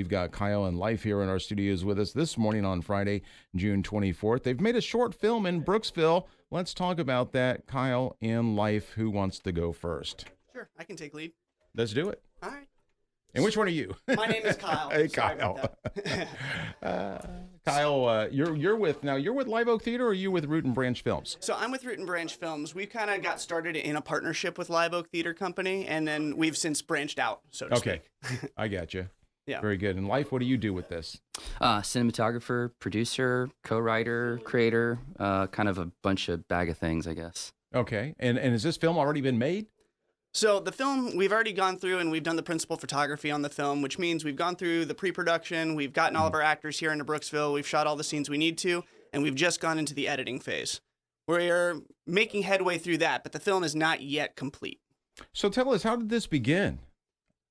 We've got Kyle and Lief here in our studios with us this morning on Friday, June 24th. They've made a short film in Brooksville. Let's talk about that. Kyle and Lief, who wants to go first? Sure, I can take lead. Let's do it. All right. And which one are you? My name is Kyle. Hey, Sorry Kyle. about that. Kyle, you're with Live Oak Theater, or are you with Root and Branch Films? So I'm with Root and Branch Films. We kind of got started in a partnership with Live Oak Theater Company, and then we've since branched out, so to speak. I got you. Yeah. Very good. And Life, what do you do with this? Cinematographer, producer, co-writer, creator, kind of a bunch of bag of things, I guess. Okay. And has this film already been made? So the film, we've already gone through and we've done the principal photography on the film, which means we've gone through the pre-production, we've gotten all of our actors here into Brooksville, we've shot all the scenes we need to, and we've just gone into the editing phase. We're making headway through that, but the film is not yet complete. So tell us, how did this begin?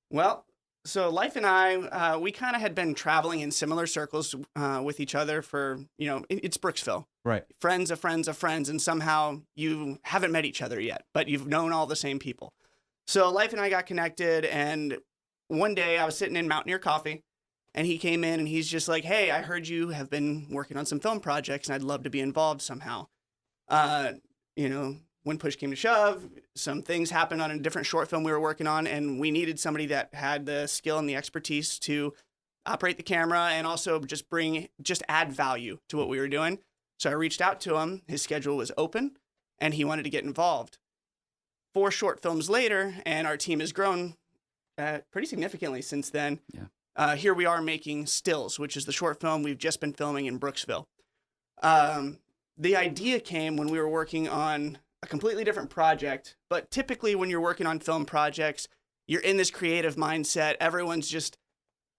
Well, so Life and I, we kind of had been traveling in similar circles with each other for, it's Brooksville. Right. Friends of friends of friends, and somehow you haven't met each other yet, but you've known all the same people. So Life and I got connected, and one day I was sitting in Mountaineer Coffee, and he came in, and he's just like, hey, I heard you have been working on some film projects, and I'd love to be involved somehow. When push came to shove, some things happened on a different short film we were working on, and we needed somebody that had the skill and the expertise to operate the camera and also just add value to what we were doing. So I reached out to him. His schedule was open, and he wanted to get involved. 4 short films later, and our team has grown pretty significantly since then. Yeah. Here we are making Stills, which is the short film we've just been filming in Brooksville. The idea came when we were working on a completely different project, but typically when you're working on film projects, you're in this creative mindset. Everyone's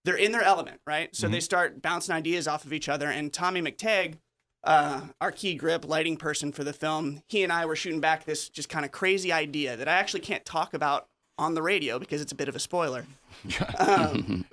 they're in their element, right? So they start bouncing ideas off of each other, and Tommy McTagg, our key grip lighting person for the film, he and I were shooting back this just kind of crazy idea that I actually can't talk about on the radio because it's a bit of a spoiler.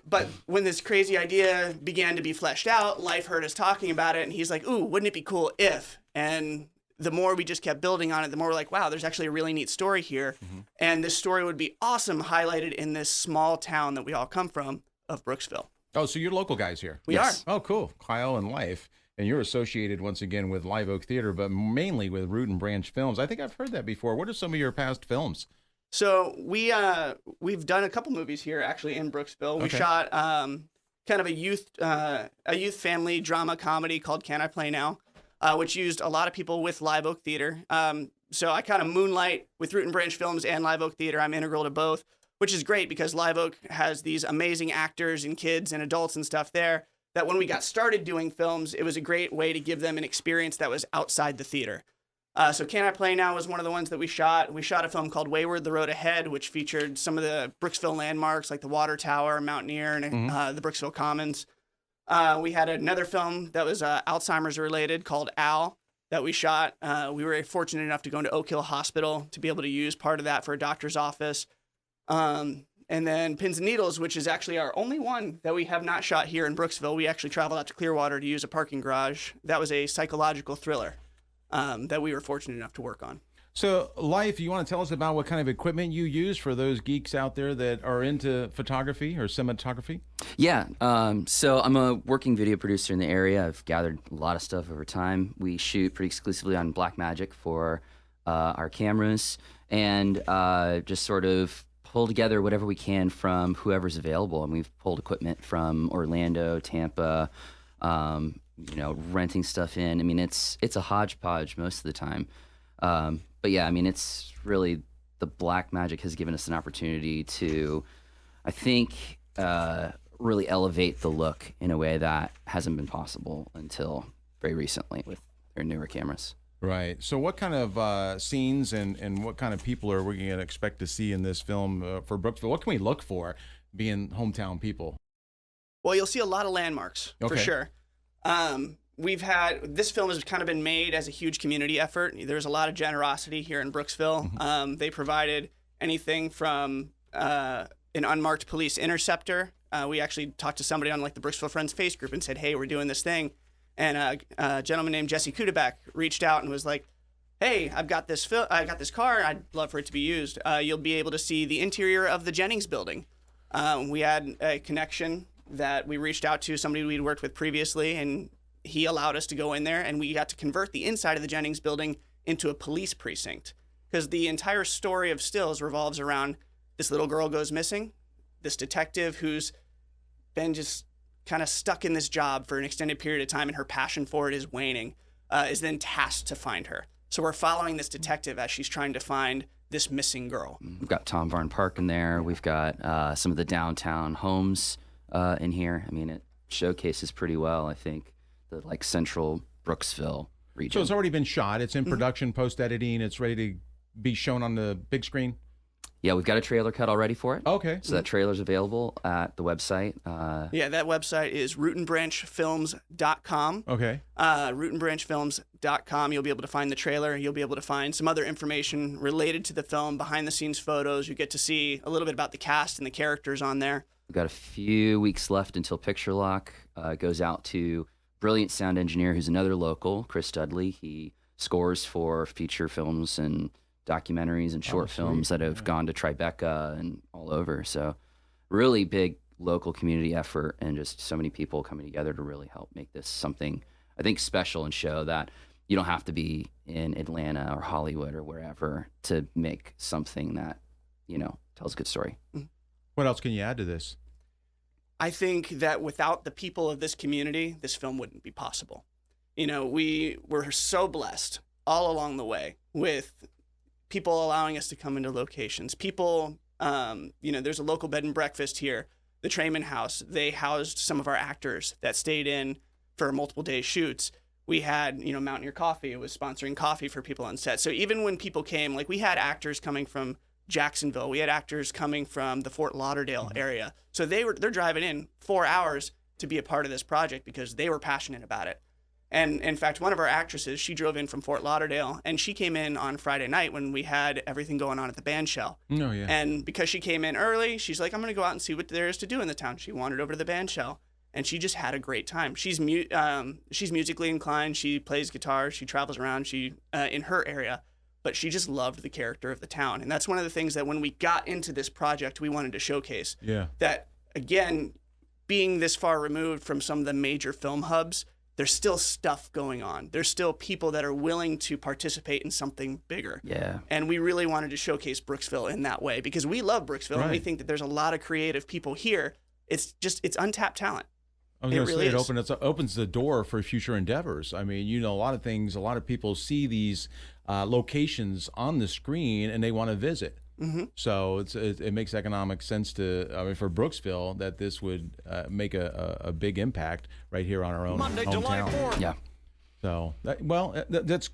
But when this crazy idea began to be fleshed out, Life heard us talking about it, and he's like, ooh, wouldn't it be cool if? And the more we just kept building on it, the more we're like, wow, there's actually a really neat story here. And this story would be awesome highlighted in this small town that we all come from of Brooksville. Oh, so you're local guys here? We are. Oh, cool. Kyle and Life. And you're associated, once again, with Live Oak Theater, but mainly with Root and Branch Films. I think I've heard that before. What are some of your past films? So we've done a couple movies here, actually, in Brooksville. We shot kind of a youth family drama comedy called Can I Play Now, which used a lot of people with Live Oak Theater. So I kind of moonlight with Root and Branch Films and Live Oak Theater. I'm integral to both, which is great because Live Oak has these amazing actors and kids and adults and stuff there that when we got started doing films, it was a great way to give them an experience that was outside the theater. So Can I Play Now was one of the ones that we shot. We shot a film called Wayward, The Road Ahead, which featured some of the Brooksville landmarks like the Water Tower, Mountaineer, and the Brooksville Commons. We had another film that was Alzheimer's related called Al that we shot. We were fortunate enough to go into Oak Hill Hospital to be able to use part of that for a doctor's office. And then Pins and Needles, which is actually our only one that we have not shot here in Brooksville. We actually traveled out to Clearwater to use a parking garage. That was a psychological thriller that we were fortunate enough to work on. So, Life, you want to tell us about what kind of equipment you use for those geeks out there that are into photography or cinematography? Yeah, so I'm a working video producer in the area. I've gathered a lot of stuff over time. We shoot pretty exclusively on Blackmagic for our cameras and just sort of pull together whatever we can from whoever's available. And we've pulled equipment from Orlando, Tampa, renting stuff in. I mean, it's a hodgepodge most of the time. But yeah, I mean, it's really, the Blackmagic has given us an opportunity to, I think, really elevate the look in a way that hasn't been possible until very recently with their newer cameras. Right. So what kind of scenes and what kind of people are we going to expect to see in this film for Brooksville? What can we look for being hometown people? Well, you'll see a lot of landmarks, for sure. This film has kind of been made as a huge community effort. There's a lot of generosity here in Brooksville. They provided anything from an unmarked police interceptor. We actually talked to somebody on like the Brooksville Friends Face group and said, hey, we're doing this thing. And a gentleman named Jesse Kudabak reached out and was like, hey, I've got this car. I'd love for it to be used. You'll be able to see the interior of the Jennings building. We had a connection that we reached out to, somebody we'd worked with previously, and he allowed us to go in there, and we got to convert the inside of the Jennings building into a police precinct. Because the entire story of Stills revolves around this little girl goes missing, this detective who's been just kind of stuck in this job for an extended period of time, and her passion for it is waning, is then tasked to find her. So we're following this detective as she's trying to find this missing girl. We've got Tom Varn Park in there. We've got some of the downtown homes in here. I mean, it showcases pretty well, I think, the like central Brooksville region. So it's already been shot. It's in production, post-editing. It's ready to be shown on the big screen? Yeah, we've got a trailer cut already for it. Okay. So that trailer's available at the website. Yeah, that website is rootandbranchfilms.com. Okay. rootandbranchfilms.com. You'll be able to find the trailer. You'll be able to find some other information related to the film, behind-the-scenes photos. You get to see a little bit about the cast and the characters on there. We've got a few weeks left until picture lock goes out to brilliant sound engineer who's another local, Chris Dudley. He scores for feature films and documentaries and short films that have gone to Tribeca and all over. So really big local community effort, and just so many people coming together to really help make this something, I think, special, and show that you don't have to be in Atlanta or Hollywood or wherever to make something that, you know, tells a good story. What else can you add to this? I think that without the people of this community, this film wouldn't be possible. You know, we were so blessed all along the way with people allowing us to come into locations. People, you know, there's a local bed and breakfast here, the Trayman House. They housed some of our actors that stayed in for multiple day shoots. We had, you know, Mountaineer Coffee. It was sponsoring coffee for people on set. So even when people came, like we had actors coming from Jacksonville. We had actors coming from the Fort Lauderdale area. So they're driving in 4 hours to be a part of this project because they were passionate about it. And in fact, one of our actresses, she drove in from Fort Lauderdale, and she came in on Friday night when we had everything going on at the band shell. Oh, yeah. And because she came in early, she's like, I'm going to go out and see what there is to do in the town. She wandered over to the band shell, and she just had a great time. She's musically inclined. She plays guitar. She travels around in her area, but she just loved the character of the town. And that's one of the things that when we got into this project, we wanted to showcase. Yeah. That, again, being this far removed from some of the major film hubs, there's still stuff going on. There's still people that are willing to participate in something bigger. Yeah. And we really wanted to showcase Brooksville in that way because we love Brooksville and we think that there's a lot of creative people here. It's untapped talent. I was going to say it opens the door for future endeavors. I mean, you know, a lot of things, a lot of people see these locations on the screen and they want to visit. Mm-hmm. So it makes economic sense for Brooksville that this would make a big impact right here on our own Monday, hometown. July 4th. Yeah. So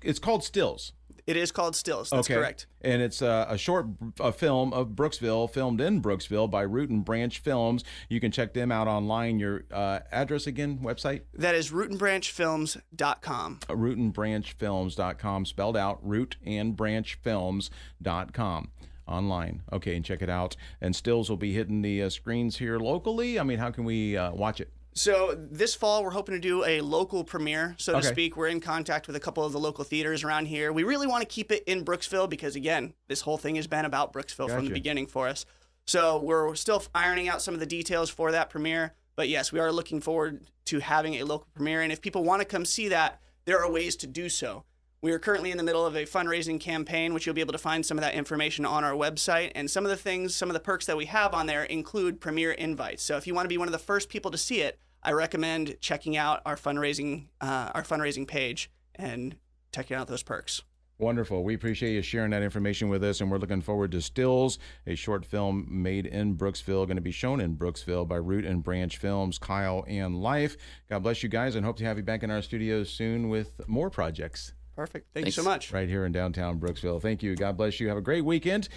it's called Stills. It is called Stills. That's correct. And it's a short film of Brooksville, filmed in Brooksville by Root and Branch Films. You can check them out online. Your address again, website? That is rootandbranchfilms.com. Rootandbranchfilms.com, spelled out, rootandbranchfilms.com. Online. Okay, and check it out. And Stills will be hitting the screens here locally. I mean, how can we watch it? So this fall, we're hoping to do a local premiere, so to speak. We're in contact with a couple of the local theaters around here. We really want to keep it in Brooksville because, again, this whole thing has been about Brooksville from the beginning for us. So we're still ironing out some of the details for that premiere. But yes, we are looking forward to having a local premiere. And if people want to come see that, there are ways to do so. We are currently in the middle of a fundraising campaign, which you'll be able to find some of that information on our website. And some of the perks that we have on there include premiere invites. So if you want to be one of the first people to see it, I recommend checking out our fundraising page and checking out those perks. Wonderful. We appreciate you sharing that information with us, and we're looking forward to Stills, a short film made in Brooksville, going to be shown in Brooksville by Root and Branch Films, Kyle and Lief. God bless you guys, and hope to have you back in our studios soon with more projects. Perfect. Thank you so much. Right here in downtown Brooksville. Thank you. God bless you. Have a great weekend.